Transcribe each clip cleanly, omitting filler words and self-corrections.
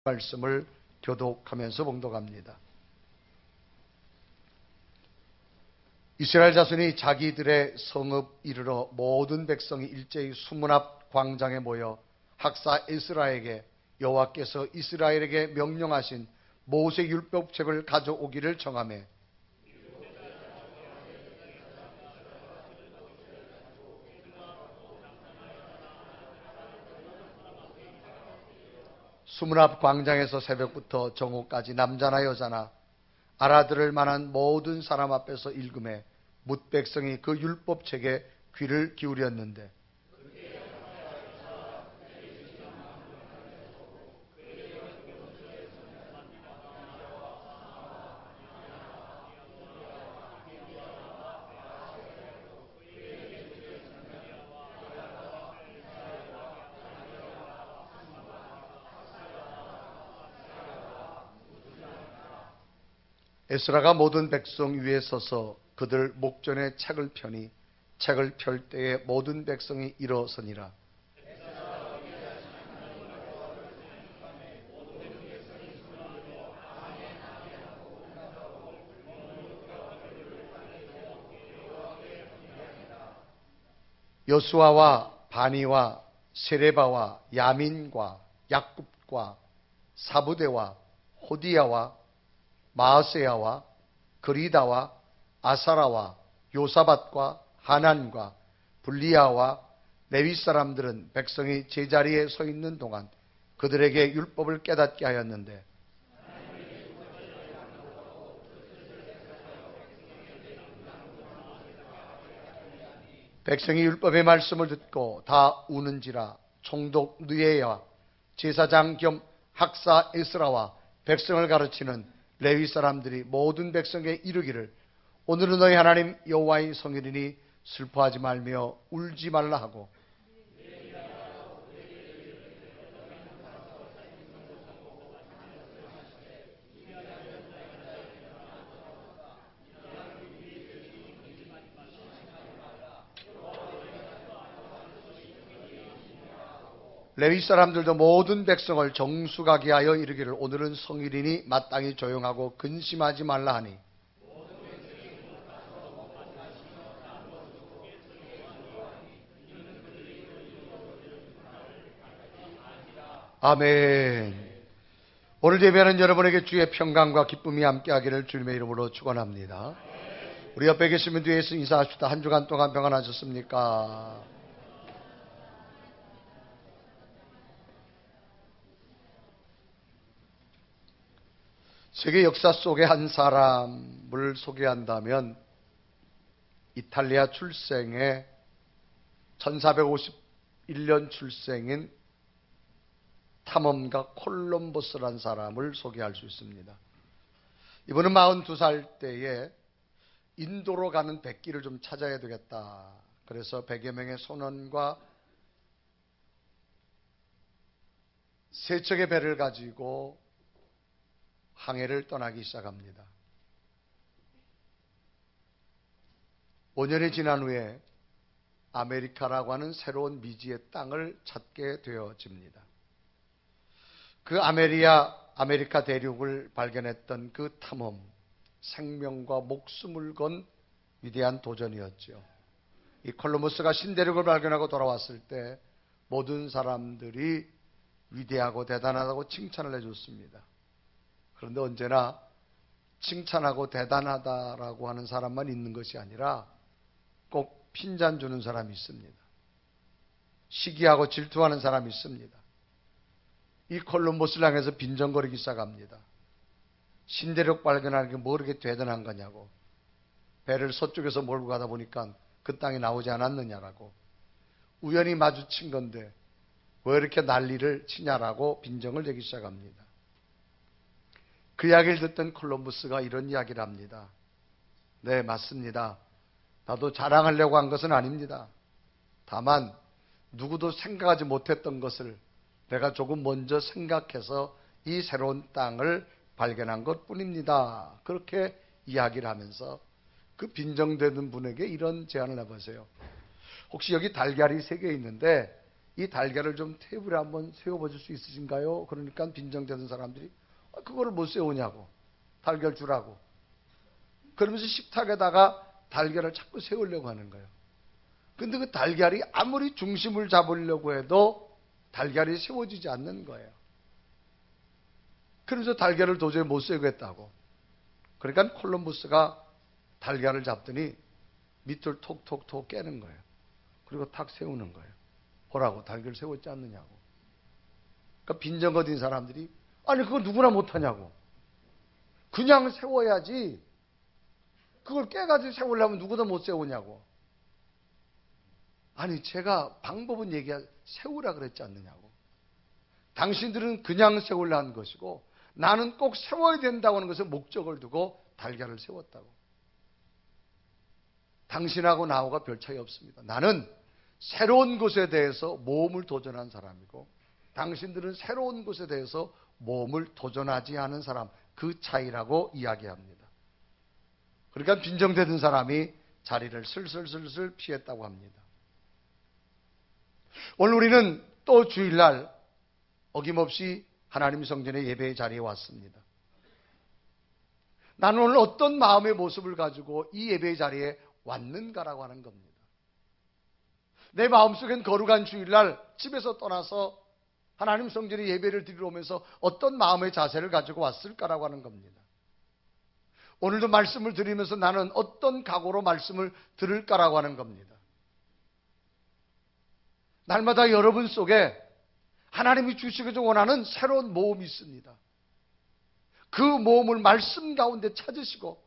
말씀을 교독하면서 봉독합니다. 이스라엘 자손이 자기들의 성읍 이르러 모든 백성이 일제히 수문 앞 광장에 모여 학사 에스라에게 여호와께서 이스라엘에게 명령하신 모세 율법책을 가져오기를 청하매 수문 앞 광장에서 새벽부터 정오까지 남자나 여자나 알아들을 만한 모든 사람 앞에서 읽음에 뭇 백성이 그 율법책에 귀를 기울였는데 에스라가 모든 백성 위에 서서 그들 목전에 책을 펴니 책을 펼 때에 모든 백성이 일어서니라. 여수아와 바니와 세레바와 야민과 야굽과 사부대와 호디야와 마아세야와 그리다와 아사라와 요사밧과 하난과 블리야와 레위 사람들은 백성이 제자리에 서 있는 동안 그들에게 율법을 깨닫게 하였는데 백성이 율법의 말씀을 듣고 다 우는지라. 총독 느에야 제사장 겸 학사 에스라와 백성을 가르치는 레위 사람들이 모든 백성에게 이르기를 오늘은 너희 하나님 여호와의 성일이니 슬퍼하지 말며 울지 말라 하고 레위 사람들도 모든 백성을 정숙하게 하여 이르기를 오늘은 성일이니 마땅히 조용하고 근심하지 말라 하니 아멘. 오늘 예배하는 여러분에게 주의 평강과 기쁨이 함께하기를 주님의 이름으로 축원합니다. 우리 옆에 계시면 뒤에서 인사합시다. 한 주간 동안 평안하셨습니까? 세계 역사 속의 한 사람을 소개한다면 이탈리아 출생의 1451년 출생인 탐험가 콜럼버스라는 사람을 소개할 수 있습니다. 이분은 42살 때에 인도로 가는 백기를 좀 찾아야 되겠다. 그래서 100여 명의 선원과 세 척의 배를 가지고 항해를 떠나기 시작합니다. 5년이 지난 후에 아메리카라고 하는 새로운 미지의 땅을 찾게 되어집니다. 그 아메리카 대륙을 발견했던 그 탐험, 생명과 목숨을 건 위대한 도전이었죠. 이 콜럼버스가 신대륙을 발견하고 돌아왔을 때 모든 사람들이 위대하고 대단하다고 칭찬을 해줬습니다. 그런데 언제나 칭찬하고 대단하다라고 하는 사람만 있는 것이 아니라 꼭 핀잔 주는 사람이 있습니다. 시기하고 질투하는 사람이 있습니다. 이 콜럼버스를 향해서 빈정거리기 시작합니다. 신대륙 발견하는 게 뭐 이렇게 대단한 거냐고. 배를 서쪽에서 몰고 가다 보니까 그 땅이 나오지 않았느냐라고. 우연히 마주친 건데 왜 이렇게 난리를 치냐라고 빈정을 내기 시작합니다. 그 이야기를 듣던 콜럼버스가 이런 이야기를 합니다. 네, 맞습니다. 나도 자랑하려고 한 것은 아닙니다. 다만 누구도 생각하지 못했던 것을 내가 조금 먼저 생각해서 이 새로운 땅을 발견한 것뿐입니다. 그렇게 이야기를 하면서 그 빈정되는 분에게 이런 제안을 해보세요. 혹시 여기 달걀이 3개 있는데 이 달걀을 좀 테이블에 한번 세워보실 수 있으신가요? 그러니까 빈정대는 사람들이 그거를 못 세우냐고, 달걀 주라고. 그러면서 식탁에다가 달걀을 자꾸 세우려고 하는 거예요. 근데 그 달걀이 아무리 중심을 잡으려고 해도 달걀이 세워지지 않는 거예요. 그래서 달걀을 도저히 못 세우겠다고. 그러니까 콜럼버스가 달걀을 잡더니 밑을 톡톡톡 깨는 거예요. 그리고 탁 세우는 거예요. 보라고, 달걀 세웠지 않느냐고. 그러니까 빈정거린 사람들이 아니 그거 누구나 못하냐고. 그냥 세워야지. 그걸 깨가지고 세우려면 누구도 못 세우냐고. 아니 제가 방법은 세우라 그랬지 않느냐고. 당신들은 그냥 세우려 한 것이고 나는 꼭 세워야 된다고 하는 것에 목적을 두고 달걀을 세웠다고. 당신하고 나하고가 별 차이 없습니다. 나는 새로운 것에 대해서 모험을 도전한 사람이고 당신들은 새로운 것에 대해서 모험을 도전하지 않은 사람, 그 차이라고 이야기합니다. 그러니까 빈정대던 사람이 자리를 슬슬슬슬 피했다고 합니다. 오늘 우리는 또 주일날 어김없이 하나님 성전의 예배의 자리에 왔습니다. 나는 오늘 어떤 마음의 모습을 가지고 이 예배의 자리에 왔는가라고 하는 겁니다. 내 마음속엔 거룩한 주일날 집에서 떠나서 하나님 성전의 예배를 드리러 오면서 어떤 마음의 자세를 가지고 왔을까라고 하는 겁니다. 오늘도 말씀을 드리면서 나는 어떤 각오로 말씀을 들을까라고 하는 겁니다. 날마다 여러분 속에 하나님이 주시기를 원하는 새로운 모험이 있습니다. 그 모험을 말씀 가운데 찾으시고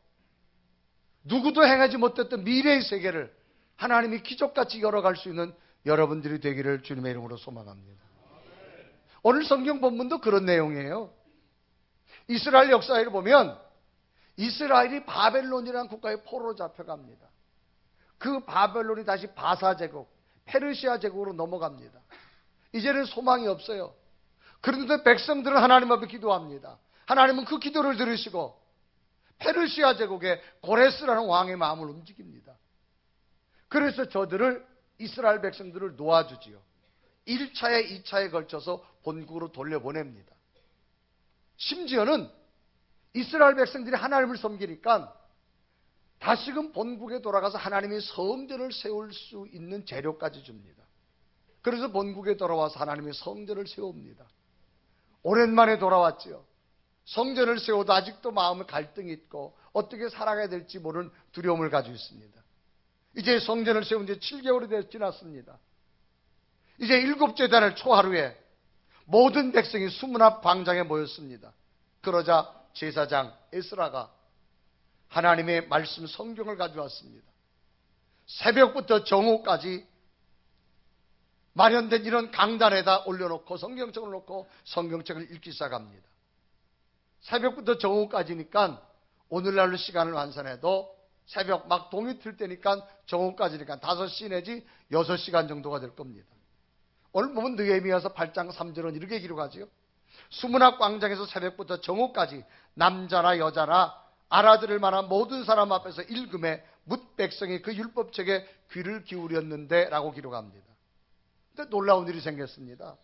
누구도 행하지 못했던 미래의 세계를 하나님이 기적같이 열어갈 수 있는 여러분들이 되기를 주님의 이름으로 소망합니다. 오늘 성경 본문도 그런 내용이에요. 이스라엘 역사를 보면 이스라엘이 바벨론이라는 국가에 포로로 잡혀갑니다. 그 바벨론이 다시 바사 제국, 페르시아 제국으로 넘어갑니다. 이제는 소망이 없어요. 그런데 백성들은 하나님 앞에 기도합니다. 하나님은 그 기도를 들으시고 페르시아 제국의 고레스라는 왕의 마음을 움직입니다. 그래서 저들을, 이스라엘 백성들을 놓아주지요. 1차에 2차에 걸쳐서 본국으로 돌려보냅니다. 심지어는 이스라엘 백성들이 하나님을 섬기니까 다시금 본국에 돌아가서 하나님의 성전을 세울 수 있는 재료까지 줍니다. 그래서 본국에 돌아와서 하나님의 성전을 세웁니다. 오랜만에 돌아왔지요. 성전을 세워도 아직도 마음에 갈등이 있고 어떻게 살아가야 될지 모르는 두려움을 가지고 있습니다. 이제 성전을 세운 지 7개월이 지났습니다. 이제 7째 달 초하루에 모든 백성이 수문 앞 광장에 모였습니다. 그러자 제사장 에스라가 하나님의 말씀 성경을 가져왔습니다. 새벽부터 정오까지 마련된 이런 강단에다 올려놓고 성경책을 놓고 성경책을 읽기 시작합니다. 새벽부터 정오까지니까 오늘날로 시간을 환산해도 새벽 막 동이 틀 때니까 정오까지니까 5시 내지 6시간 정도가 될 겁니다. 오늘 보면 느헤미야서 8장 3절은 이렇게 기록하지요. 수문학 광장에서 새벽부터 정오까지 남자나 여자나 알아들을 만한 모든 사람 앞에서 읽음에 뭇 백성이 그 율법책에 귀를 기울였는데 라고 기록합니다. 근데 놀라운 일이 생겼습니다.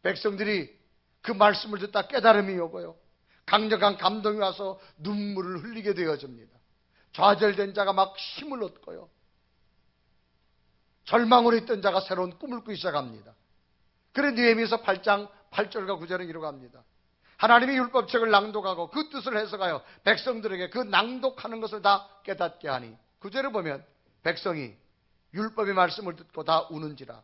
백성들이 그 말씀을 듣다 깨달음이 오고요. 강력한 감동이 와서 눈물을 흘리게 되어집니다. 좌절된 자가 막 힘을 얻고요. 절망으로 있던 자가 새로운 꿈을 꾸기 시작합니다. 그래 느헤미야서 8장 8절과 9절은 기록합니다. 하나님의 율법책을 낭독하고 그 뜻을 해석하여 백성들에게 그 낭독하는 것을 다 깨닫게 하니 9절을 보면 백성이 율법의 말씀을 듣고 다 우는지라.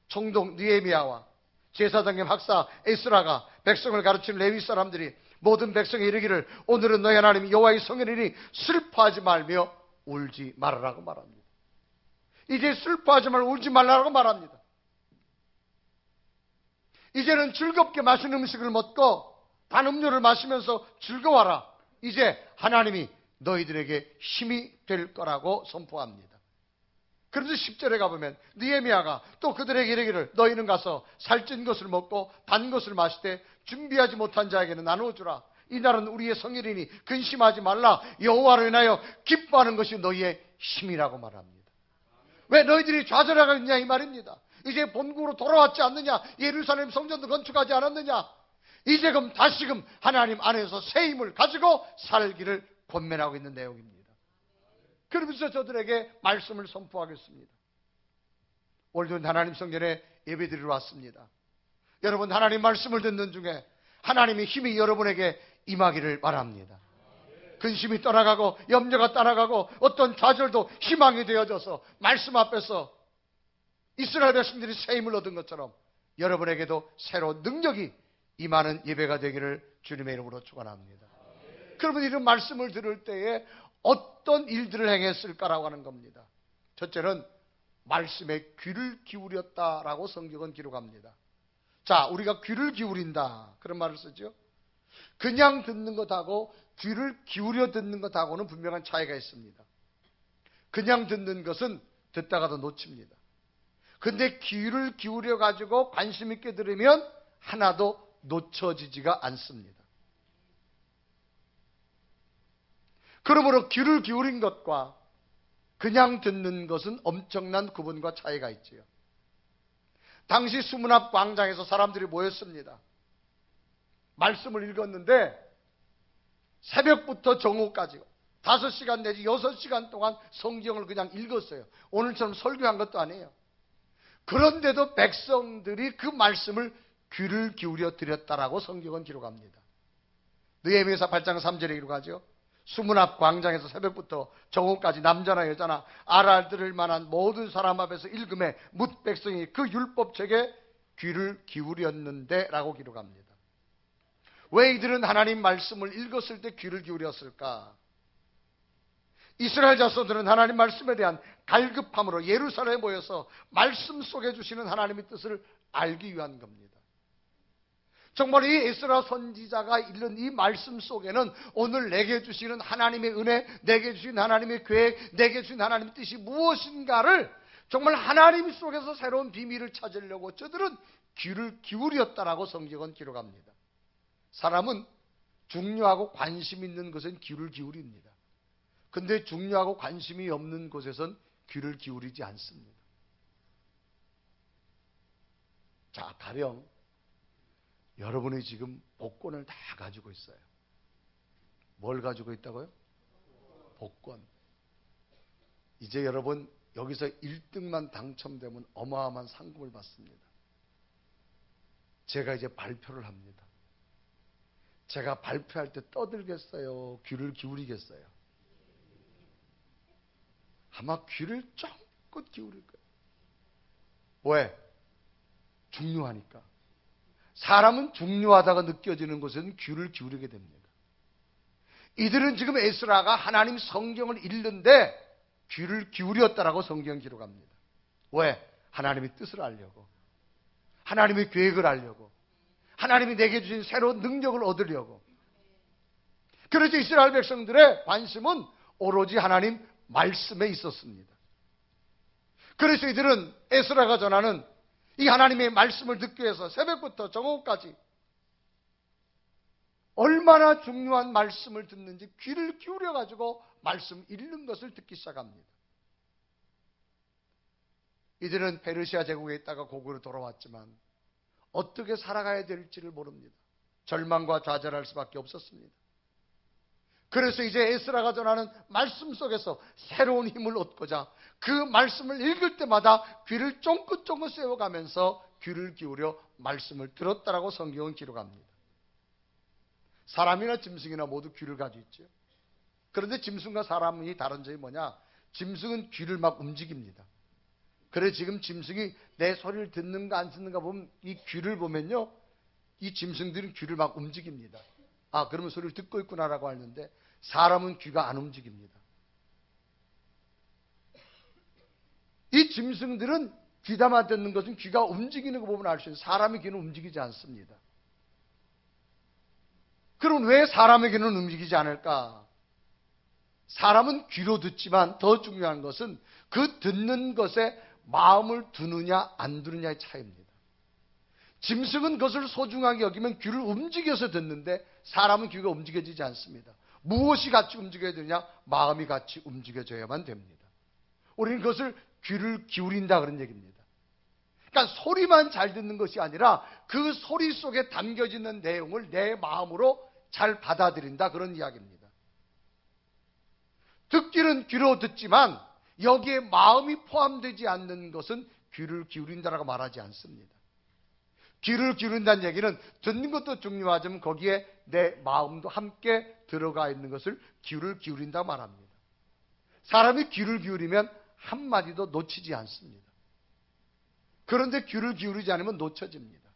총독 느헤미야와 제사장의 박사 에스라가 백성을 가르치는 레위 사람들이 모든 백성이 이르기를 오늘은 너희 하나님 여호와의 성일이니 슬퍼하지 말며 울지 말아라고 말합니다. 이제 슬퍼하지 말고 울지 말라고 말합니다. 이제는 즐겁게 맛있는 음식을 먹고 단 음료를 마시면서 즐거워라. 이제 하나님이 너희들에게 힘이 될 거라고 선포합니다. 그래서 10절에 가보면 느헤미야가 또 그들에게 이르기를 너희는 가서 살찐 것을 먹고 단 것을 마실 때 준비하지 못한 자에게는 나누어주라. 이날은 우리의 성일이니 근심하지 말라. 여호와를 인하여 기뻐하는 것이 너희의 힘이라고 말합니다. 왜 너희들이 좌절하고 있냐 이 말입니다. 이제 본국으로 돌아왔지 않느냐? 예루살렘 성전도 건축하지 않았느냐? 이제 그럼 다시금 하나님 안에서 새 힘을 가지고 살기를 권면하고 있는 내용입니다. 그러면서 저들에게 말씀을 선포하겠습니다. 오늘도 하나님 성전에 예배드리러 왔습니다. 여러분, 하나님 말씀을 듣는 중에 하나님의 힘이 여러분에게 임하기를 바랍니다. 근심이 떠나가고 염려가 떠나가고 어떤 좌절도 희망이 되어져서 말씀 앞에서 이스라엘 백성들이 새 힘을 얻은 것처럼 여러분에게도 새로운 능력이 임하는 예배가 되기를 주님의 이름으로 축원합니다. 그러면 이런 말씀을 들을 때에 어떤 일들을 행했을까라고 하는 겁니다. 첫째는 말씀에 귀를 기울였다라고 성경은 기록합니다. 자, 우리가 귀를 기울인다 그런 말을 쓰죠. 그냥 듣는 것하고 귀를 기울여 듣는 것하고는 분명한 차이가 있습니다. 그냥 듣는 것은 듣다가도 놓칩니다. 근데 귀를 기울여 가지고 관심 있게 들으면 하나도 놓쳐지지가 않습니다. 그러므로 귀를 기울인 것과 그냥 듣는 것은 엄청난 구분과 차이가 있지요. 당시 수문 앞 광장에서 사람들이 모였습니다. 말씀을 읽었는데 새벽부터 정오까지 5시간 내지 6시간 동안 성경을 그냥 읽었어요. 오늘처럼 설교한 것도 아니에요. 그런데도 백성들이 그 말씀을 귀를 기울여 드렸다라고 성경은 기록합니다. 느헤미야 8장 3절에 기록하죠. 수문 앞 광장에서 새벽부터 정오까지 남자나 여자나 알아들을 만한 모든 사람 앞에서 읽음에 뭇 백성이 그 율법책에 귀를 기울였는데 라고 기록합니다. 왜 이들은 하나님 말씀을 읽었을 때 귀를 기울였을까? 이스라엘 자손들은 하나님 말씀에 대한 갈급함으로 예루살렘에 모여서 말씀 속에 주시는 하나님의 뜻을 알기 위한 겁니다. 정말 이 에스라 선지자가 읽는 이 말씀 속에는 오늘 내게 주시는 하나님의 은혜, 내게 주신 하나님의 계획, 내게 주신 하나님의 뜻이 무엇인가를 정말 하나님 속에서 새로운 비밀을 찾으려고 저들은 귀를 기울였다라고 성경은 기록합니다. 사람은 중요하고 관심 있는 것은 귀를 기울입니다. 근데 중요하고 관심이 없는 곳에선 귀를 기울이지 않습니다. 자, 가령 여러분이 지금 복권을 다 가지고 있어요. 뭘 가지고 있다고요? 복권. 이제 여러분 여기서 1등만 당첨되면 어마어마한 상금을 받습니다. 제가 이제 발표를 합니다. 제가 발표할 때 떠들겠어요? 귀를 기울이겠어요? 아마 귀를 쫑긋 기울일 거예요. 왜? 중요하니까. 사람은 중요하다가 느껴지는 곳에는 귀를 기울이게 됩니다. 이들은 지금 에스라가 하나님 성경을 읽는데 귀를 기울였다라고 성경 기록합니다. 왜? 하나님의 뜻을 알려고, 하나님의 계획을 알려고, 하나님이 내게 주신 새로운 능력을 얻으려고. 그래서 이스라엘 백성들의 관심은 오로지 하나님 말씀에 있었습니다. 그래서 이들은 에스라가 전하는 이 하나님의 말씀을 듣기 위해서 새벽부터 정오까지 얼마나 중요한 말씀을 듣는지 귀를 기울여가지고 말씀 읽는 것을 듣기 시작합니다. 이들은 페르시아 제국에 있다가 고국으로 돌아왔지만 어떻게 살아가야 될지를 모릅니다. 절망과 좌절할 수밖에 없었습니다. 그래서 이제 에스라가 전하는 말씀 속에서 새로운 힘을 얻고자 그 말씀을 읽을 때마다 귀를 쫑긋쫑긋 세워가면서 귀를 기울여 말씀을 들었다라고 성경은 기록합니다. 사람이나 짐승이나 모두 귀를 가지고 있죠. 그런데 짐승과 사람이 다른 점이 뭐냐? 짐승은 귀를 막 움직입니다. 그래서 지금 짐승이 내 소리를 듣는가 안 듣는가 보면 이 귀를 보면요, 이 짐승들은 귀를 막 움직입니다. 아, 그러면 소리를 듣고 있구나라고 하는데 사람은 귀가 안 움직입니다. 이 짐승들은 귀담아 듣는 것은 귀가 움직이는 거 보면 알 수 있어요. 사람의 귀는 움직이지 않습니다. 그럼 왜 사람의 귀는 움직이지 않을까? 사람은 귀로 듣지만 더 중요한 것은 그 듣는 것에 마음을 두느냐 안 두느냐의 차이입니다. 짐승은 그것을 소중하게 여기면 귀를 움직여서 듣는데 사람은 귀가 움직여지지 않습니다. 무엇이 같이 움직여야 되느냐? 마음이 같이 움직여져야만 됩니다. 우리는 그것을 귀를 기울인다 그런 얘기입니다. 그러니까 소리만 잘 듣는 것이 아니라 그 소리 속에 담겨져 있는 내용을 내 마음으로 잘 받아들인다, 그런 이야기입니다. 듣기는 귀로 듣지만 여기에 마음이 포함되지 않는 것은 귀를 기울인다라고 말하지 않습니다. 귀를 기울인다는 얘기는 듣는 것도 중요하지만 거기에 내 마음도 함께 들어가 있는 것을 귀를 기울인다 말합니다. 사람이 귀를 기울이면 한마디도 놓치지 않습니다. 그런데 귀를 기울이지 않으면 놓쳐집니다.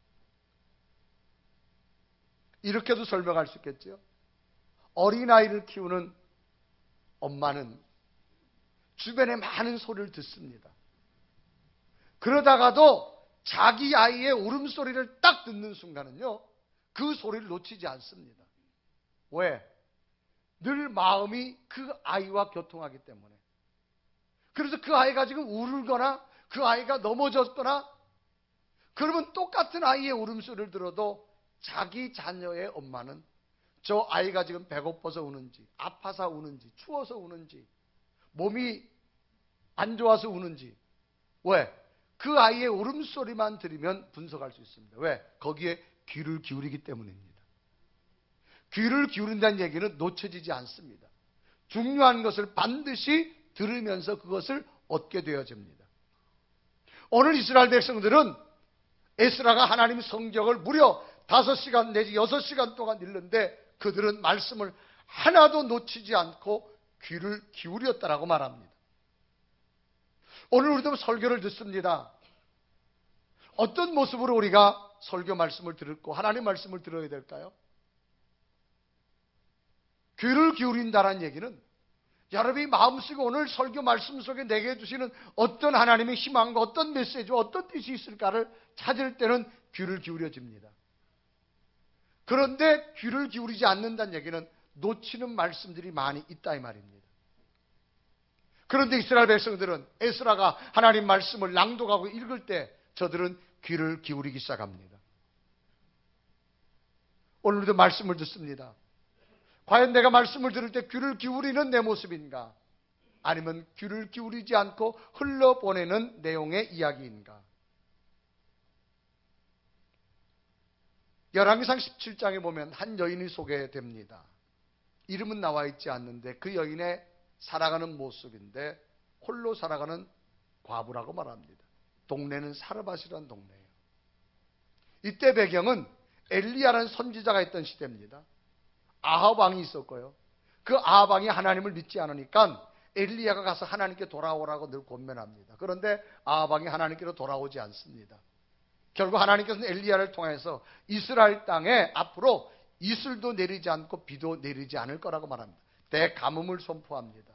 이렇게도 설명할 수 있겠죠. 어린아이를 키우는 엄마는 주변에 많은 소리를 듣습니다. 그러다가도 자기 아이의 울음소리를 딱 듣는 순간은요, 그 소리를 놓치지 않습니다. 왜? 늘 마음이 그 아이와 교통하기 때문에. 그래서 그 아이가 지금 울거나 그 아이가 넘어졌거나 그러면 똑같은 아이의 울음소리를 들어도 자기 자녀의 엄마는 저 아이가 지금 배고파서 우는지, 아파서 우는지, 추워서 우는지, 몸이 안 좋아서 우는지, 왜? 그 아이의 울음소리만 들으면 분석할 수 있습니다. 왜? 거기에 귀를 기울이기 때문입니다. 귀를 기울인다는 얘기는 놓쳐지지 않습니다. 중요한 것을 반드시 들으면서 그것을 얻게 되어집니다. 오늘 이스라엘 백성들은 에스라가 하나님 성경을 무려 5시간 내지 6시간 동안 읽는데 그들은 말씀을 하나도 놓치지 않고 귀를 기울였다라고 말합니다. 오늘 우리도 설교를 듣습니다. 어떤 모습으로 우리가 설교 말씀을 듣고 하나님 말씀을 들어야 될까요? 귀를 기울인다는 얘기는 여러분이 마음속에 오늘 설교 말씀 속에 내게 주시는 어떤 하나님의 희망과 어떤 메시지와 어떤 뜻이 있을까를 찾을 때는 귀를 기울여집니다. 그런데 귀를 기울이지 않는다는 얘기는 놓치는 말씀들이 많이 있다 이 말입니다. 그런데 이스라엘 백성들은 에스라가 하나님 말씀을 낭독하고 읽을 때 저들은 귀를 기울이기 시작합니다. 오늘도 말씀을 듣습니다. 과연 내가 말씀을 들을 때 귀를 기울이는 내 모습인가? 아니면 귀를 기울이지 않고 흘러보내는 내용의 이야기인가? 열왕기상 17장에 보면 한 여인이 소개됩니다. 이름은 나와 있지 않는데 그 여인의 살아가는 모습인데 홀로 살아가는 과부라고 말합니다. 동네는 사르밧이라는 동네예요. 이때 배경은 엘리야라는 선지자가 있던 시대입니다. 아합 왕이 있었고요. 그 아합 왕이 하나님을 믿지 않으니까 엘리야가 가서 하나님께 돌아오라고 늘 권면합니다. 그런데 아합 왕이 하나님께로 돌아오지 않습니다. 결국 하나님께서는 엘리야를 통해서 이스라엘 땅에 앞으로 이슬도 내리지 않고 비도 내리지 않을 거라고 말합니다. 대가뭄을 선포합니다.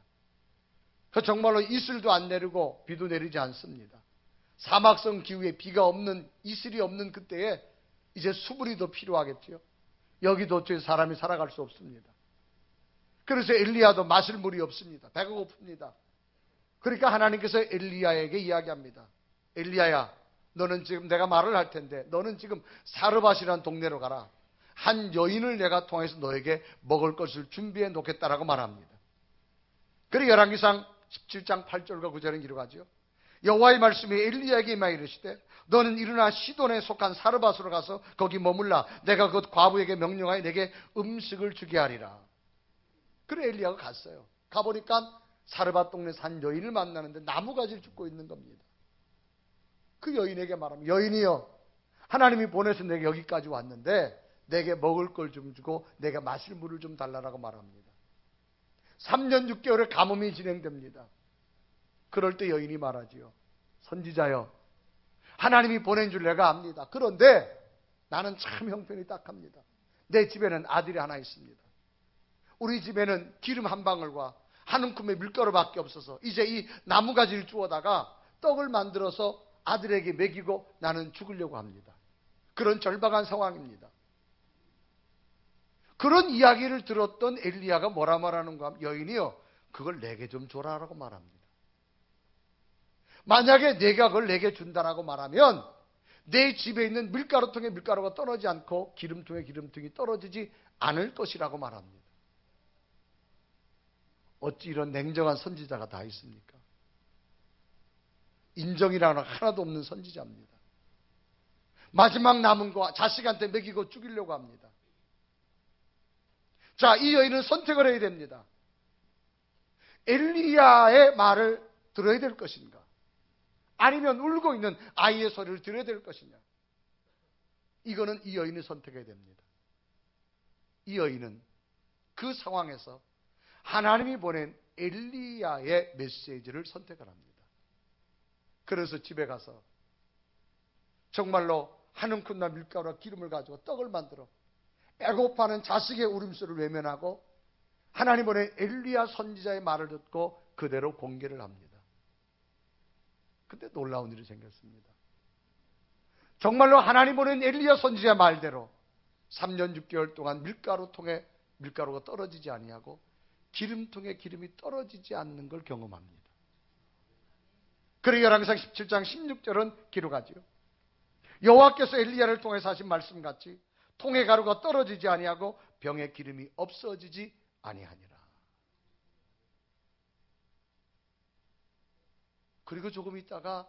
그 정말로 이슬도 안 내리고 비도 내리지 않습니다. 사막성 기후에 비가 없는, 이슬이 없는 그때에 이제 수분이 더 필요하겠죠. 여기 도처에 사람이 살아갈 수 없습니다. 그래서 엘리야도 마실 물이 없습니다. 배가 고픕니다. 그러니까 하나님께서 엘리야에게 이야기합니다. 엘리야야, 너는 지금 내가 말을 할 텐데 너는 지금 사르밧이라는 동네로 가라. 한 여인을 내가 통해서 너에게 먹을 것을 준비해 놓겠다라고 말합니다. 그리고 열왕기상 17장 8절과 9절은 기록하죠. 여호와의 말씀이 엘리야에게 임하여 이르시되 너는 일어나 시돈에 속한 사르밧으로 가서 거기 머물라. 내가 그 과부에게 명령하여 내게 음식을 주게 하리라. 그래 엘리야가 갔어요. 가보니까 사르밧 동네에서 한 여인을 만나는데 나무가지를 줍고 있는 겁니다. 그 여인에게 말합니다. 여인이여, 하나님이 보내서 내가 여기까지 왔는데 내게 먹을 걸 좀 주고 내가 마실 물을 좀 달라라고 말합니다. 3년 6개월의 가뭄이 진행됩니다. 그럴 때 여인이 말하지요. 선지자여, 하나님이 보낸 줄 내가 압니다. 그런데 나는 참 형편이 딱합니다. 내 집에는 아들이 하나 있습니다. 우리 집에는 기름 한 방울과 한 움큼의 밀가루밖에 없어서 이제 이 나무가지를 주워다가 떡을 만들어서 아들에게 먹이고 나는 죽으려고 합니다. 그런 절박한 상황입니다. 그런 이야기를 들었던 엘리야가 뭐라 말하는가 하면 여인이요, 그걸 내게 좀 줘라라고 말합니다. 만약에 내가 그걸 내게 준다라고 말하면 내 집에 있는 밀가루통에 밀가루가 떨어지지 않고 기름통에 기름통이 떨어지지 않을 것이라고 말합니다. 어찌 이런 냉정한 선지자가 다 있습니까? 인정이라는 하나도 없는 선지자입니다. 마지막 남은 거 자식한테 먹이고 죽이려고 합니다. 자, 이 여인은 선택을 해야 됩니다. 엘리야의 말을 들어야 될 것인가? 아니면 울고 있는 아이의 소리를 들어야 될 것이냐? 이거는 이 여인이 선택해야 됩니다. 이 여인은 그 상황에서 하나님이 보낸 엘리야의 메시지를 선택을 합니다. 그래서 집에 가서 정말로 한 움큼나 밀가루와 기름을 가지고 떡을 만들어 애고파하는 자식의 울음소리를 외면하고 하나님 보낸 엘리야 선지자의 말을 듣고 그대로 공개를 합니다. 근데 놀라운 일이 생겼습니다. 정말로 하나님 보낸 엘리야 선지자의 말대로 3년 6개월 동안 밀가루통에 밀가루가 떨어지지 아니하고 기름통에 기름이 떨어지지 않는 걸 경험합니다. 그리고 열왕기상 17장 16절은 기록하지요. 여호와께서 엘리야를 통해서 하신 말씀같이 통에 가루가 떨어지지 아니하고 병에 기름이 없어지지 아니하니라. 그리고 조금 있다가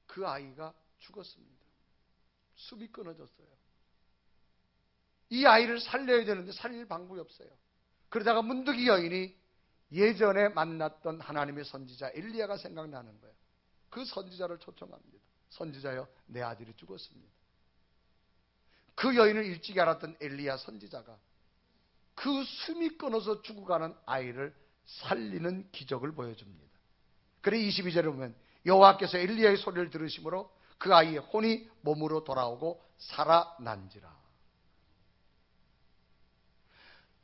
그 아이가 죽었습니다. 숨이 끊어졌어요. 이 아이를 살려야 되는데 살릴 방법이 없어요. 그러다가 문득 이 여인이 예전에 만났던 하나님의 선지자 엘리야가 생각나는 거예요. 그 선지자를 초청합니다. 선지자여, 내 아들이 죽었습니다. 그 여인을 일찍 알았던 엘리야 선지자가 그 숨이 끊어서 죽어가는 아이를 살리는 기적을 보여줍니다. 그래 22절에 보면 여호와께서 엘리야의 소리를 들으심으로 그 아이의 혼이 몸으로 돌아오고 살아난지라.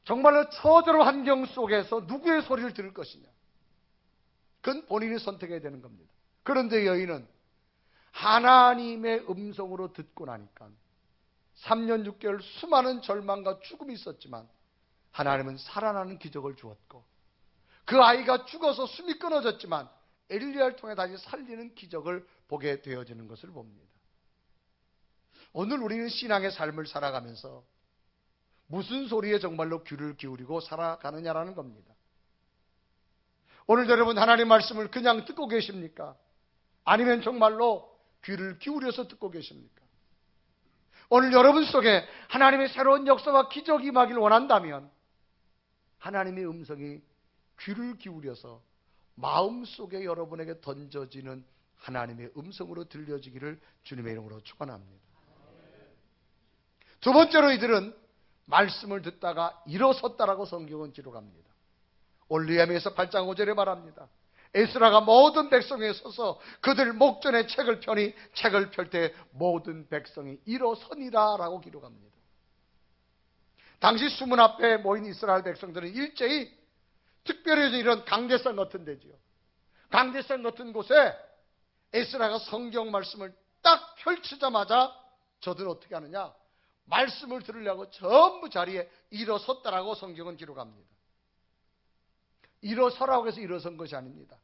정말로 처절한 환경 속에서 누구의 소리를 들을 것이냐? 그건 본인이 선택해야 되는 겁니다. 그런데 여인은 하나님의 음성으로 듣고 나니까 3년 6개월 수많은 절망과 죽음이 있었지만 하나님은 살아나는 기적을 주었고 그 아이가 죽어서 숨이 끊어졌지만 엘리야를 통해 다시 살리는 기적을 보게 되어지는 것을 봅니다. 오늘 우리는 신앙의 삶을 살아가면서 무슨 소리에 정말로 귀를 기울이고 살아가느냐라는 겁니다. 오늘 여러분 하나님 말씀을 그냥 듣고 계십니까? 아니면 정말로 귀를 기울여서 듣고 계십니까? 오늘 여러분 속에 하나님의 새로운 역사와 기적이 임하기를 원한다면 하나님의 음성이 귀를 기울여서 마음속에 여러분에게 던져지는 하나님의 음성으로 들려지기를 주님의 이름으로 축원합니다. 두 번째로 이들은 말씀을 듣다가 일어섰다라고 성경은 기록합니다. 올리암에서 8장 5절에 말합니다. 에스라가 모든 백성에 서서 그들 목전에 책을 펴니 책을 펼 때 모든 백성이 일어서니라 라고 기록합니다. 당시 수문 앞에 모인 이스라엘 백성들은 일제히 특별히 이런 강대상 같은 데지요. 강대상 같은 곳에 에스라가 성경 말씀을 딱 펼치자마자 저들은 어떻게 하느냐? 말씀을 들으려고 전부 자리에 일어섰다라고 성경은 기록합니다. 일어서라고 해서 일어선 것이 아닙니다.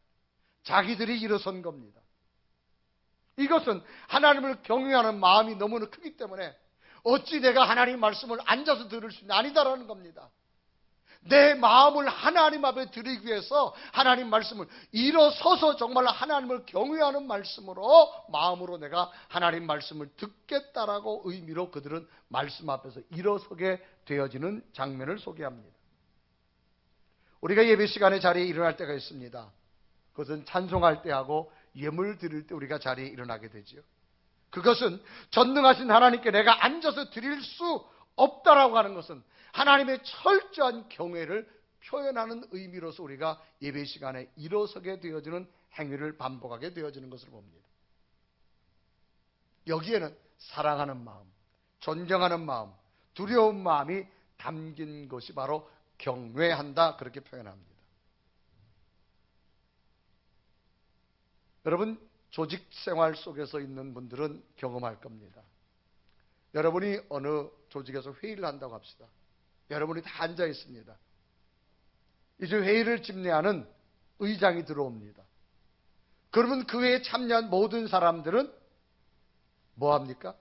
자기들이 일어선 겁니다. 이것은 하나님을 경외하는 마음이 너무나 크기 때문에 어찌 내가 하나님 말씀을 앉아서 들을 수 있냐? 아니다라는 겁니다. 내 마음을 하나님 앞에 드리기 위해서 하나님 말씀을 일어서서 정말 하나님을 경외하는 말씀으로 마음으로 내가 하나님 말씀을 듣겠다라고 의미로 그들은 말씀 앞에서 일어서게 되어지는 장면을 소개합니다. 우리가 예배 시간에 자리에 일어날 때가 있습니다. 그것은 찬송할 때하고 예물 드릴 때 우리가 자리에 일어나게 되지요. 그것은 전능하신 하나님께 내가 앉아서 드릴 수 없다라고 하는 것은 하나님의 철저한 경외를 표현하는 의미로서 우리가 예배 시간에 일어서게 되어지는 행위를 반복하게 되어지는 것을 봅니다. 여기에는 사랑하는 마음, 존경하는 마음, 두려운 마음이 담긴 것이 바로 경외한다, 그렇게 표현합니다. 여러분, 조직 생활 속에서 있는 분들은 경험할 겁니다. 여러분이 어느 조직에서 회의를 한다고 합시다. 여러분이 다 앉아 있습니다. 이제 회의를 집례하는 의장이 들어옵니다. 그러면 그 회의에 참여한 모든 사람들은 뭐 합니까?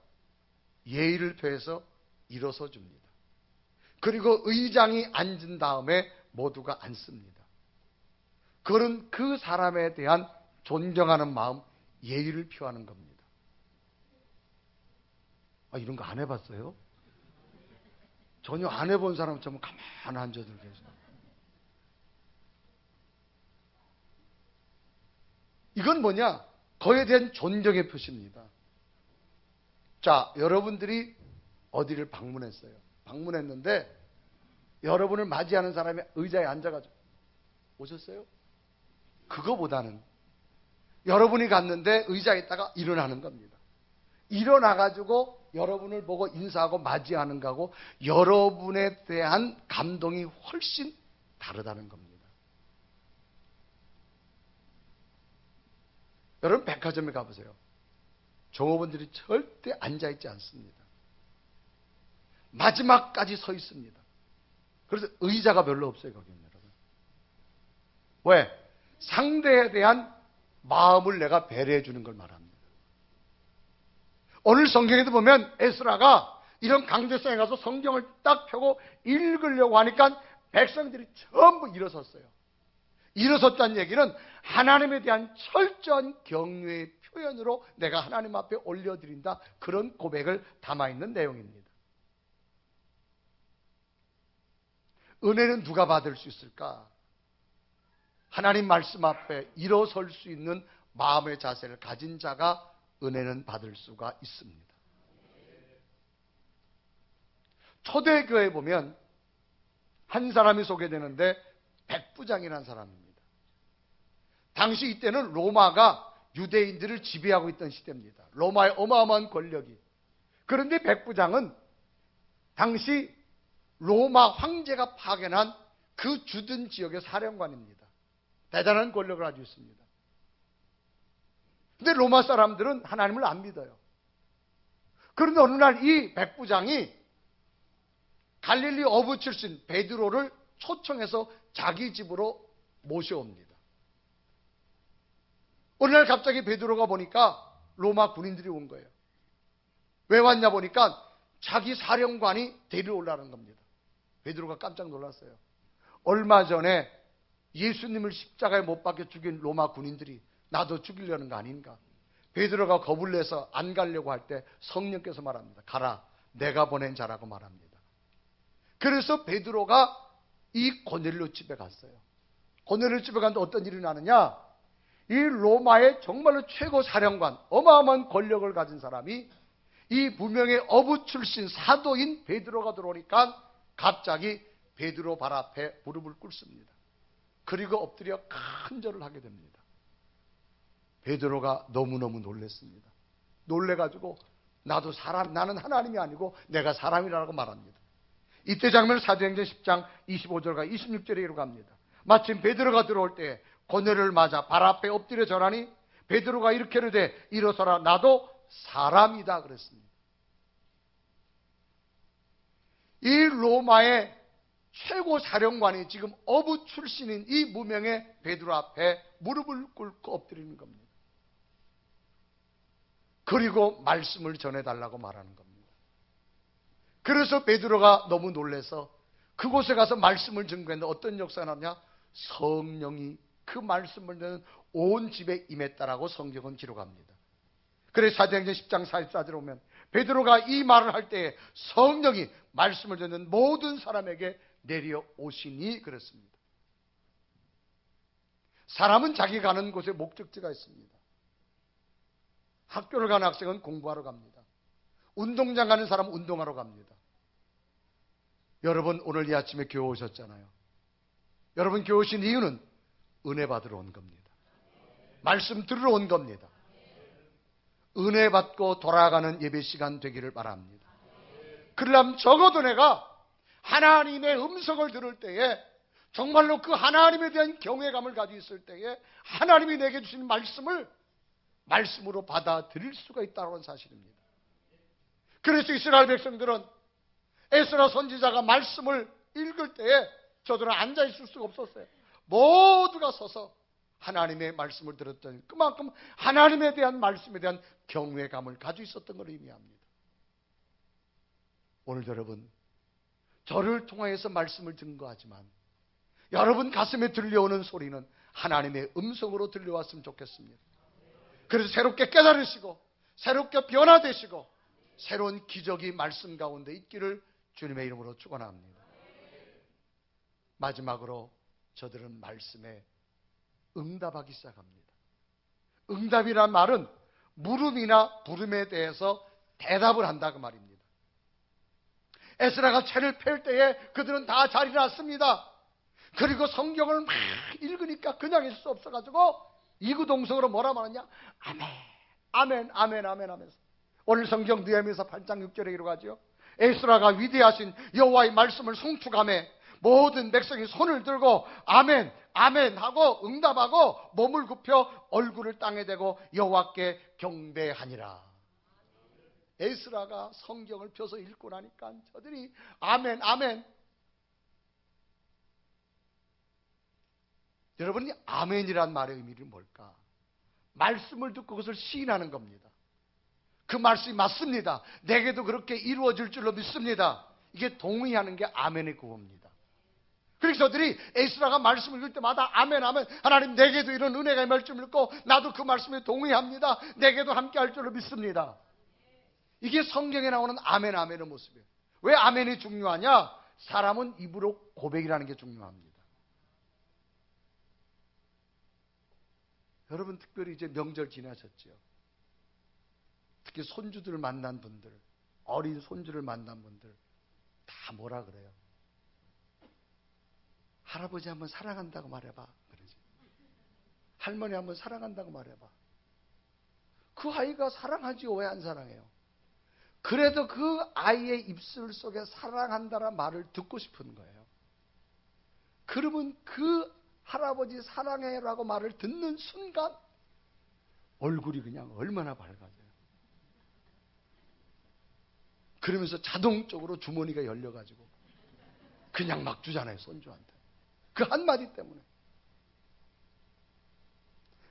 예의를 표해서 일어서 줍니다. 그리고 의장이 앉은 다음에 모두가 앉습니다. 그건 그 사람에 대한 존경하는 마음, 예의를 표하는 겁니다. 이런 거 안 해봤어요? 전혀 안 해본 사람처럼 가만히 앉아들 계세요. 이건 뭐냐? 거에 대한 존경의 표시입니다. 자, 여러분들이 어디를 방문했어요. 방문했는데 여러분을 맞이하는 사람이 의자에 앉아가지고 오셨어요? 그거보다는 여러분이 갔는데 의자에 있다가 일어나는 겁니다. 일어나가지고 여러분을 보고 인사하고 맞이하는 거하고 여러분에 대한 감동이 훨씬 다르다는 겁니다. 여러분 백화점에 가보세요. 종업원들이 절대 앉아있지 않습니다. 마지막까지 서 있습니다. 그래서 의자가 별로 없어요, 거기는 여러분. 왜? 상대에 대한 마음을 내가 배려해 주는 걸 말합니다. 오늘 성경에도 보면 에스라가 이런 강대상에 가서 성경을 딱 펴고 읽으려고 하니까 백성들이 전부 일어섰어요. 일어섰다는 얘기는 하나님에 대한 철저한 경외의 표현으로 내가 하나님 앞에 올려드린다, 그런 고백을 담아있는 내용입니다. 은혜는 누가 받을 수 있을까? 하나님 말씀 앞에 일어설 수 있는 마음의 자세를 가진 자가 은혜는 받을 수가 있습니다. 초대교회에 보면 한 사람이 소개되는데 백부장이라는 사람입니다. 당시 이때는 로마가 유대인들을 지배하고 있던 시대입니다. 로마의 어마어마한 권력이. 그런데 백부장은 당시 로마 황제가 파견한 그 주둔 지역의 사령관입니다. 대단한 권력을 가지고 있습니다. 근데 로마 사람들은 하나님을 안 믿어요. 그런데 어느 날 이 백부장이 갈릴리 어부 출신 베드로를 초청해서 자기 집으로 모셔옵니다. 어느 날 갑자기 베드로가 보니까 로마 군인들이 온 거예요. 왜 왔냐 보니까 자기 사령관이 데리러 오라는 겁니다. 베드로가 깜짝 놀랐어요. 얼마 전에 예수님을 십자가에 못 박혀 죽인 로마 군인들이 나도 죽이려는 거 아닌가. 베드로가 겁을 내서 안 가려고 할 때 성령께서 말합니다. 가라, 내가 보낸 자라고 말합니다. 그래서 베드로가 이 고넬료 집에 갔어요. 고넬료 집에 갔는데 어떤 일이 나느냐, 이 로마의 정말로 최고 사령관, 어마어마한 권력을 가진 사람이 이 무명의 어부 출신 사도인 베드로가 들어오니까 갑자기 베드로 발 앞에 무릎을 꿇습니다. 그리고 엎드려 큰절을 하게 됩니다. 베드로가 너무너무 놀랐습니다. 놀래가지고 나도 사람, 나는 하나님이 아니고 내가 사람이라고 말합니다. 이때 장면을 사도행전 10장 25절과 26절에 이렇게 합니다. 마침 베드로가 들어올 때 고넬료를 맞아 발 앞에 엎드려 절하니 베드로가 이렇게 이르되 일어서라, 나도 사람이다 그랬습니다. 이 로마의 최고 사령관이 지금 어부 출신인 이 무명의 베드로 앞에 무릎을 꿇고 엎드리는 겁니다. 그리고 말씀을 전해달라고 말하는 겁니다. 그래서 베드로가 너무 놀라서 그곳에 가서 말씀을 증거했는데 어떤 역사가 나냐? 성령이 그 말씀을 듣는 온 집에 임했다라고 성경은 기록합니다. 그래서 사도행전 10장 44절에 오면 베드로가 이 말을 할 때에 성령이 말씀을 듣는 모든 사람에게 내려오시니 그랬습니다. 사람은 자기 가는 곳에 목적지가 있습니다. 학교를 가는 학생은 공부하러 갑니다. 운동장 가는 사람은 운동하러 갑니다. 여러분 오늘 이 아침에 교회 오셨잖아요. 여러분 교회 오신 이유는 은혜 받으러 온 겁니다. 말씀 들으러 온 겁니다. 은혜 받고 돌아가는 예배 시간 되기를 바랍니다. 그러려면 적어도 내가 하나님의 음성을 들을 때에 정말로 그 하나님에 대한 경외감을 가지고 있을 때에 하나님이 내게 주신 말씀을 말씀으로 받아들일 수가 있다는 사실입니다. 그래서 이스라엘 백성들은 에스라 선지자가 말씀을 읽을 때에 저들은 앉아있을 수가 없었어요. 모두가 서서 하나님의 말씀을 들었더니 그만큼 하나님에 대한 말씀에 대한 경외감을 가지고 있었던 걸 의미합니다. 오늘도 여러분, 저를 통하여서 말씀을 증거하지만 여러분 가슴에 들려오는 소리는 하나님의 음성으로 들려왔으면 좋겠습니다. 그래서 새롭게 깨달으시고 새롭게 변화되시고 새로운 기적이 말씀 가운데 있기를 주님의 이름으로 축원합니다. 마지막으로 저들은 말씀에 응답하기 시작합니다. 응답이란 말은 물음이나 부름에 대해서 대답을 한다 그 말입니다. 에스라가 채를 펼 때에 그들은 다 잘 일어났습니다. 그리고 성경을 막 읽으니까 그냥 있을 수 없어가지고 이구동성으로 뭐라 말하냐? 아멘, 아멘, 아멘, 아멘 하면서 오늘 성경 느헤미야 8장 6절에 이루어가죠. 에스라가 위대하신 여호와의 말씀을 송축하며 모든 백성이 손을 들고 아멘, 아멘 하고 응답하고 몸을 굽혀 얼굴을 땅에 대고 여호와께 경배하니라. 에스라가 성경을 펴서 읽고 나니까 저들이 아멘, 아멘. 여러분이 아멘이란 말의 의미는 뭘까? 말씀을 듣고 그것을 시인하는 겁니다. 그 말씀이 맞습니다. 내게도 그렇게 이루어질 줄로 믿습니다. 이게 동의하는 게 아멘의 구호입니다. 그래서 저들이 에스라가 말씀을 읽을 때마다 아멘, 아멘. 하나님 내게도 이런 은혜가 임할 줄 믿고 나도 그 말씀에 동의합니다. 내게도 함께 할 줄로 믿습니다. 이게 성경에 나오는 아멘, 아멘의 모습이에요. 왜 아멘이 중요하냐? 사람은 입으로 고백이라는 게 중요합니다. 여러분 특별히 이제 명절 지나셨죠? 특히 손주들을 만난 분들, 어린 손주를 만난 분들 다 뭐라 그래요? 할아버지 한번 사랑한다고 말해봐 그러지. 할머니 한번 사랑한다고 말해봐. 그 아이가 사랑하지요? 왜 안 사랑해요? 그래도 그 아이의 입술 속에 사랑한다는 말을 듣고 싶은 거예요. 그러면 그 할아버지 사랑해라고 말을 듣는 순간 얼굴이 그냥 얼마나 밝아져요. 그러면서 자동적으로 주머니가 열려가지고 그냥 막 주잖아요, 손주한테. 그 한마디 때문에.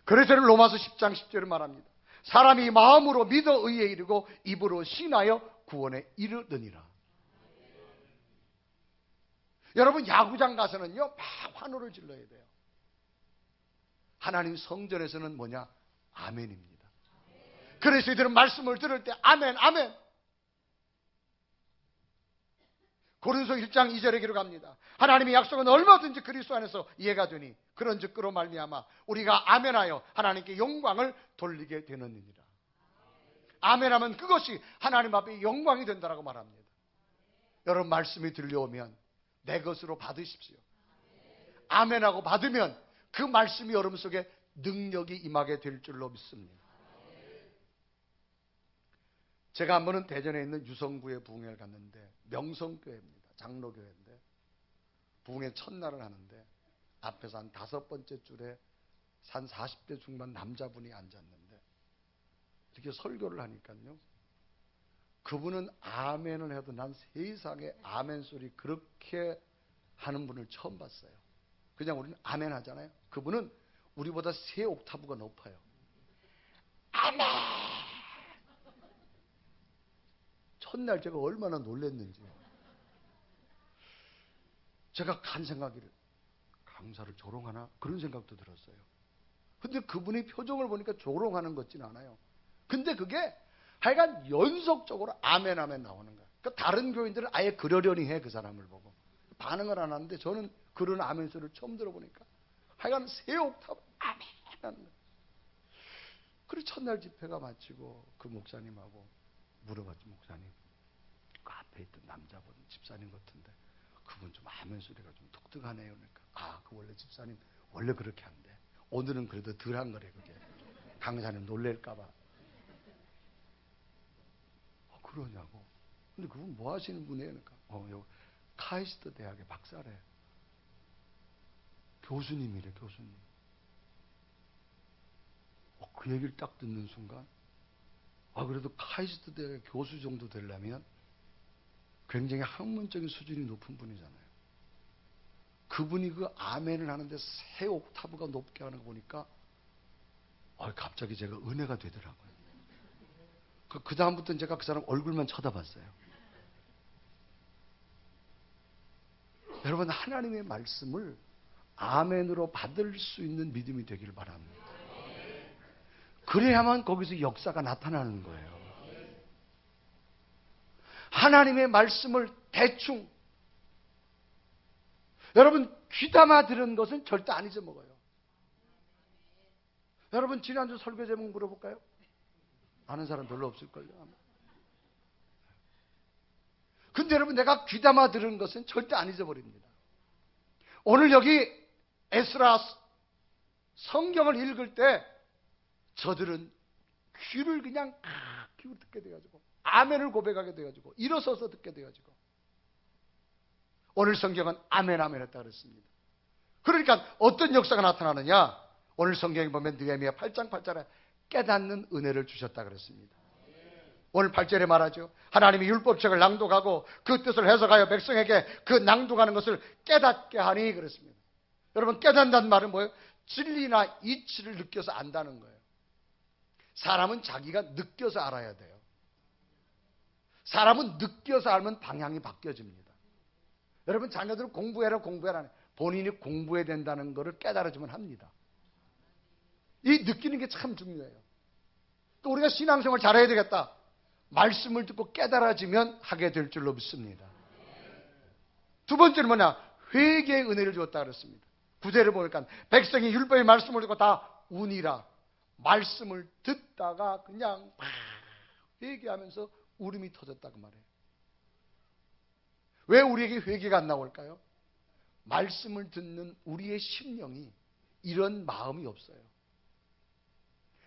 그래서 로마서 10장 10절을 말합니다. 사람이 마음으로 믿어 의에 이르고 입으로 신하여 구원에 이르느니라. 여러분 야구장 가서는요 막 환호를 질러야 돼요. 하나님 성전에서는 뭐냐? 아멘입니다. 그래서 이들은 말씀을 들을 때 아멘, 아멘. 고린도서 1장 2절에 기록합니다. 하나님의 약속은 얼마든지 그리스도 안에서 이해가 되니 그런즉 그로 말미암아 우리가 아멘하여 하나님께 영광을 돌리게 되느니라. 아멘하면 그것이 하나님 앞에 영광이 된다라고 말합니다. 여러분 말씀이 들려오면 내 것으로 받으십시오. 아멘하고 받으면 그 말씀이 여러분 속에 능력이 임하게 될 줄로 믿습니다. 제가 한 번은 대전에 있는 유성구에 부흥회를 갔는데 명성교회입니다. 장로교회인데 부흥회 첫날을 하는데 앞에서 한 5번째 줄에 한 40대 중반 남자분이 앉았는데 이렇게 설교를 하니까요. 그분은 아멘을 해도 난 세상에 아멘 소리 그렇게 하는 분을 처음 봤어요. 그냥 우리는 아멘 하잖아요. 그분은 우리보다 3옥타브가 높아요. 아멘! 첫날 제가 얼마나 놀랐는지. 제가 간 생각이를 강사를 조롱하나? 그런 생각도 들었어요. 근데 그분의 표정을 보니까 조롱하는 것 같지는 않아요. 근데 그게 하여간 연속적으로 아멘 아멘 나오는 거예요. 그러니까 다른 교인들은 아예 그러려니 해 그 사람을 보고. 반응을 안 하는데 저는 그런 아멘 소리를 처음 들어보니까 하여간 3옥타브 아멘 하는 거예요. 그리고 첫날 집회가 마치고 그 목사님하고 물어봤지. 목사님 그 앞에 있던 남자분 집사님 같은데 그분 좀 아멘 소리가 좀 독특하네요. 그러니까 그 원래 집사님 원래 그렇게 한대. 오늘은 그래도 덜한 거래 그게. 강사님 놀랄까 봐. 그러냐고. 근데 그분 뭐 하시는 분이에요? 그러니까 여기 카이스트 대학의 박사래. 교수님이래 교수님. 그 얘기를 딱 듣는 순간 그래도 카이스트 대학의 교수 정도 되려면 굉장히 학문적인 수준이 높은 분이잖아요. 그분이 그 아멘을 하는데 3옥타브가 높게 하는 거 보니까 갑자기 제가 은혜가 되더라고요. 그 다음부터는 제가 그 사람 얼굴만 쳐다봤어요. 여러분 하나님의 말씀을 아멘으로 받을 수 있는 믿음이 되길 바랍니다. 그래야만 거기서 역사가 나타나는 거예요. 하나님의 말씀을 대충, 여러분 귀담아 들은 것은 절대 안 잊어먹어요. 여러분 지난주 설교 제목 물어볼까요? 아는 사람 별로 없을걸요. 근데 여러분 내가 귀담아 들은 것은 절대 안 잊어버립니다. 오늘 여기 에스라 성경을 읽을 때 저들은 귀를 그냥 기울여 듣게 돼가지고 아멘을 고백하게 돼가지고 일어서서 듣게 돼가지고 오늘 성경은 아멘 아멘 했다 그랬습니다. 그러니까 어떤 역사가 나타나느냐? 오늘 성경에 보면 느헤미야 8장 8절에 깨닫는 은혜를 주셨다 그랬습니다. 오늘 8절에 말하죠. 하나님이 율법책을 낭독하고 그 뜻을 해석하여 백성에게 그 낭독하는 것을 깨닫게 하니 그랬습니다. 여러분 깨닫는다는 말은 뭐예요? 진리나 이치를 느껴서 안다는 거예요. 사람은 자기가 느껴서 알아야 돼요. 사람은 느껴서 알면 방향이 바뀌어집니다. 여러분 자녀들은 공부해라 공부해라 본인이 공부해야 된다는 것을 깨달아주면 합니다. 이 느끼는 게 참 중요해요. 또 우리가 신앙생활 잘해야 되겠다. 말씀을 듣고 깨달아지면 하게 될 줄로 믿습니다. 두 번째는 뭐냐? 회개의 은혜를 주었다 그랬습니다. 구절을 보니까 백성이 율법의 말씀을 듣고 다 운이라 말씀을 듣다가 그냥 막 회개하면서 울음이 터졌다 그 말이에요. 왜 우리에게 회개가 안 나올까요? 말씀을 듣는 우리의 심령이 이런 마음이 없어요.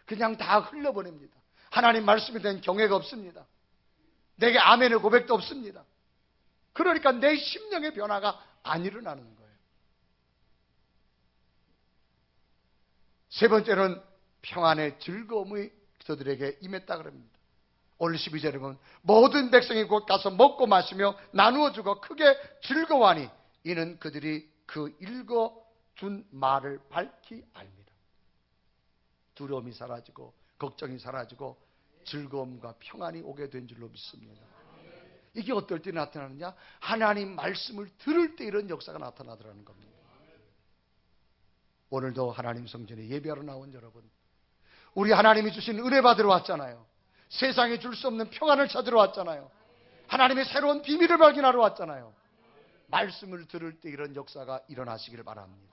그냥 다 흘려보냅니다. 하나님 말씀에 대한 경외가 없습니다. 내게 아멘의 고백도 없습니다. 그러니까 내 심령의 변화가 안 일어나는 거예요. 세 번째는 평안의 즐거움이 저들에게 임했다 그럽니다. 오늘 12절에 보면 모든 백성이 곧 가서 먹고 마시며 나누어 주고 크게 즐거워하니 이는 그들이 그 읽어준 말을 밝히 압니다. 두려움이 사라지고 걱정이 사라지고 즐거움과 평안이 오게 된 줄로 믿습니다. 이게 어떨 때 나타나느냐? 하나님 말씀을 들을 때 이런 역사가 나타나더라는 겁니다. 오늘도 하나님 성전에 예배하러 나온 여러분, 우리 하나님이 주신 은혜 받으러 왔잖아요. 세상에 줄 수 없는 평안을 찾으러 왔잖아요. 하나님의 새로운 비밀을 발견하러 왔잖아요. 말씀을 들을 때 이런 역사가 일어나시길 바랍니다.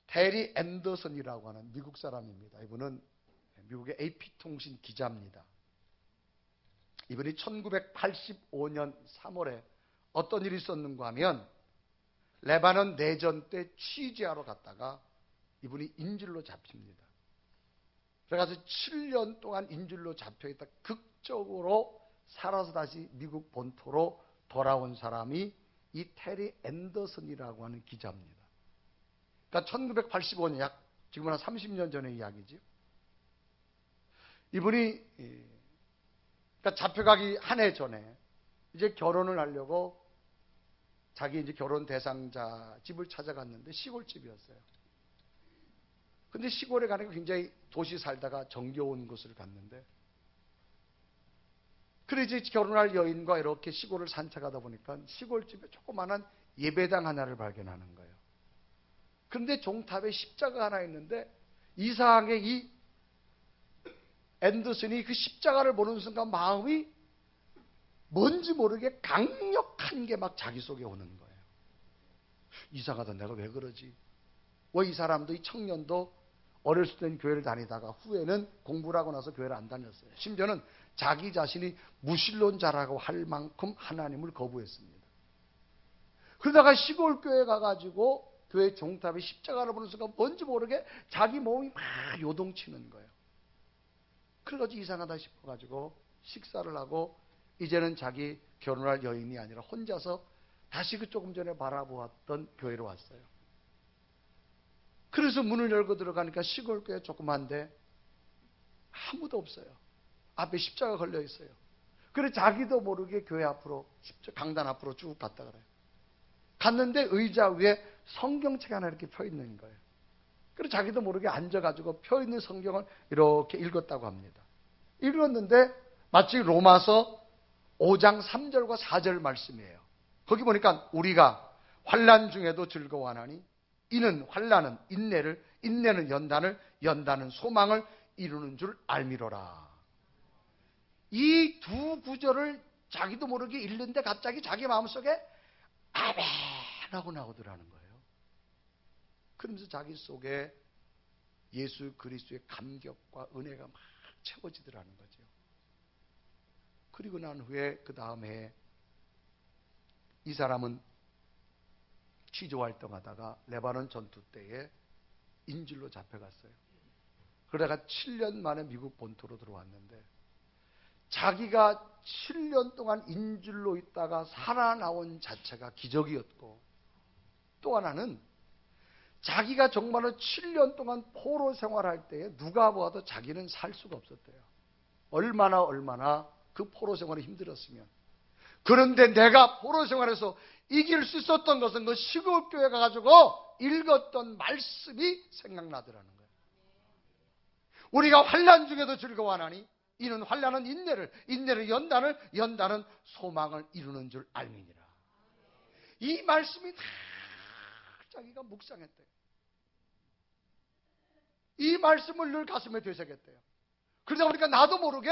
테리 앤더슨이라고 하는 미국 사람입니다. 이분은 미국의 AP통신 기자입니다. 이분이 1985년 3월에 어떤 일이 있었는가 하면 레바논 내전 때 취재하러 갔다가 이분이 인질로 잡힙니다. 그래가지고 7년 동안 인질로 잡혀있다 극적으로 살아서 다시 미국 본토로 돌아온 사람이 이 테리 앤더슨이라고 하는 기자입니다. 그러니까 1985년 약 지금 한 30년 전의 이야기죠. 이분이 그러니까 잡혀가기 한 해 전에 이제 결혼을 하려고 자기 이제 결혼 대상자 집을 찾아갔는데 시골집이었어요. 근데 시골에 가니까 굉장히 도시 살다가 정겨운 곳을 갔는데 그래 이제 결혼할 여인과 이렇게 시골을 산책하다 보니까 시골집에 조그마한 예배당 하나를 발견하는 거예요. 그런데 종탑에 십자가 하나 있는데 이상하게 이 앤더슨이 그 십자가를 보는 순간 마음이 뭔지 모르게 강력한 게 막 자기 속에 오는 거예요. 이상하다, 내가 왜 그러지? 이 사람도 이 청년도 어렸을 땐 교회를 다니다가 후에는 공부를 하고 나서 교회를 안 다녔어요. 심지어는 자기 자신이 무신론자라고 할 만큼 하나님을 거부했습니다. 그러다가 시골 교회 가가지고 교회 종탑에 십자가를 보는 순간 뭔지 모르게 자기 몸이 막 요동치는 거예요. 그래가지고 이상하다 싶어가지고 식사를 하고 이제는 자기 결혼할 여인이 아니라 혼자서 다시 그 조금 전에 바라보았던 교회로 왔어요. 그래서 문을 열고 들어가니까 시골교회 조그만데 아무도 없어요. 앞에 십자가 걸려 있어요. 그래서 자기도 모르게 교회 앞으로 강단 앞으로 쭉 갔다 그래요. 갔는데 의자 위에 성경책 하나 이렇게 펴 있는 거예요. 그래서 자기도 모르게 앉아가지고 펴 있는 성경을 이렇게 읽었다고 합니다. 읽었는데 마치 로마서 5장 3절과 4절 말씀이에요. 거기 보니까 우리가 환난 중에도 즐거워하나니 이는 환난은 인내를, 인내는 연단을, 연단은 소망을 이루는 줄 알미로라. 이 두 구절을 자기도 모르게 읽는데 갑자기 자기 마음속에 아멘 하고 나오더라는 거예요. 그러면서 자기 속에 예수 그리스도의 감격과 은혜가 막 채워지더라는 거죠. 그리고 난 후에 그 다음에 이 사람은 취조 활동하다가 레바논 전투 때에 인질로 잡혀갔어요. 그러다가 7년 만에 미국 본토로 들어왔는데 자기가 7년 동안 인질로 있다가 살아나온 자체가 기적이었고, 또 하나는 자기가 정말로 7년 동안 포로 생활할 때에 누가 보아도 자기는 살 수가 없었대요. 얼마나 그 포로 생활이 힘들었으면. 그런데 내가 포로 생활에서 이길 수 있었던 것은 그 시골교회 가가지고 읽었던 말씀이 생각나더라는 거예요. 우리가 환난 중에도 즐거워하나니 이는 환난은 인내를 연단은 소망을 이루는 줄 알미니라. 이 말씀이 다 자기가 묵상했대요. 이 말씀을 늘 가슴에 되새겼대요. 그러다 보니까 나도 모르게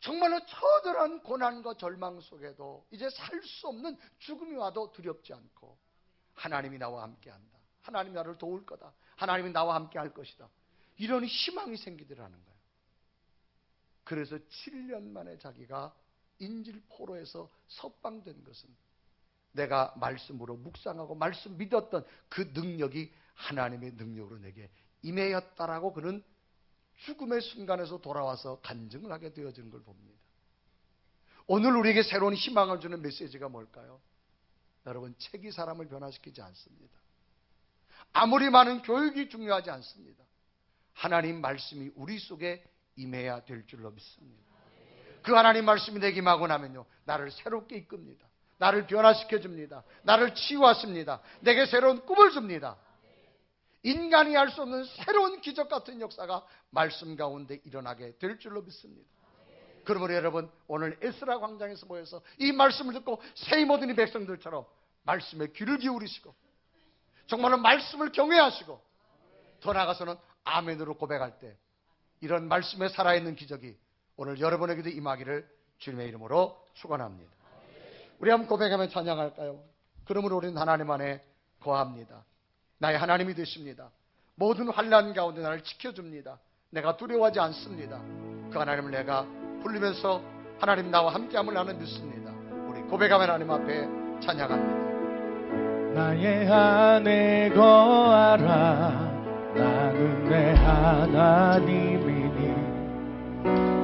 정말로 처절한 고난과 절망 속에도 이제 살 수 없는 죽음이 와도 두렵지 않고, 하나님이 나와 함께한다, 하나님이 나를 도울 거다, 하나님이 나와 함께할 것이다, 이런 희망이 생기더라는 거예요. 그래서 7년 만에 자기가 인질포로에서 석방된 것은 내가 말씀으로 묵상하고 말씀 믿었던 그 능력이 하나님의 능력으로 내게 임하였다라고 그는 죽음의 순간에서 돌아와서 간증을 하게 되어지는 걸 봅니다. 오늘 우리에게 새로운 희망을 주는 메시지가 뭘까요? 여러분, 책이 사람을 변화시키지 않습니다. 아무리 많은 교육이 중요하지 않습니다. 하나님 말씀이 우리 속에 임해야 될 줄로 믿습니다. 그 하나님 말씀이 내게 임하고 나면요, 나를 새롭게 이끕니다. 나를 변화시켜 줍니다. 나를 치유하십니다. 내게 새로운 꿈을 줍니다. 인간이 할 수 없는 새로운 기적 같은 역사가 말씀 가운데 일어나게 될 줄로 믿습니다. 그러므로 여러분, 오늘 에스라 광장에서 모여서 이 말씀을 듣고 새 모든 이 백성들처럼 말씀에 귀를 기울이시고 정말로 말씀을 경외하시고 더 나아가서는 아멘으로 고백할 때 이런 말씀에 살아있는 기적이 오늘 여러분에게도 임하기를 주님의 이름으로 축원합니다. 우리 한번 고백하며 찬양할까요? 그러므로 우리는 하나님 안에 거합니다. 나의 하나님이 되십니다. 모든 환난 가운데 나를 지켜줍니다. 내가 두려워하지 않습니다. 그 하나님을 내가 부르면서 하나님 나와 함께함을 나는 믿습니다. 우리 고백하며 하나님 앞에 찬양합니다. 나의 안에 거하라. 나는 내 하나님이니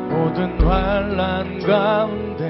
모든 환난 가운데